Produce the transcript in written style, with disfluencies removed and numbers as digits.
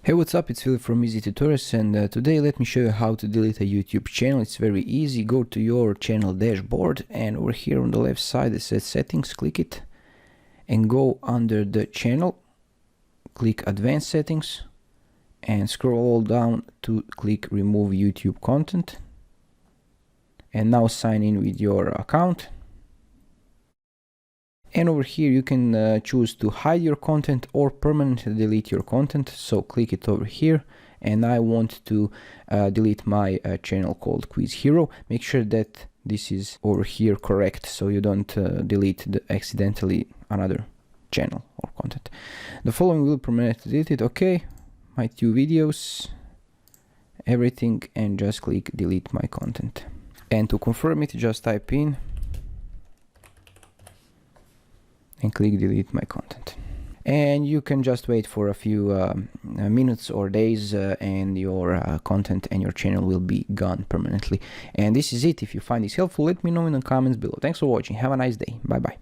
Hey, what's up? It's Philip from Easy Tutorials, and today let me show you how to delete a YouTube channel. It's very easy. Go to your channel dashboard, and over here on the left side it says settings. Click it and go under the channel, click advanced settings and scroll all down to click remove YouTube content, and now sign in with your account. And over here you can choose to hide your content or permanently delete your content. So click it over here, and I want to delete my channel called Quiz Hero. Make sure that this is over here correct, so you don't delete accidentally another channel or content. The following will permanently delete it. Okay, my 2 videos, everything, and just click delete my content. And to confirm it, just type in and click delete my content, and you can just wait for a few minutes or days, and your content and your channel will be gone permanently. And this is it. If you find this helpful, let me know in the comments below. Thanks for watching. Have a nice day. Bye bye.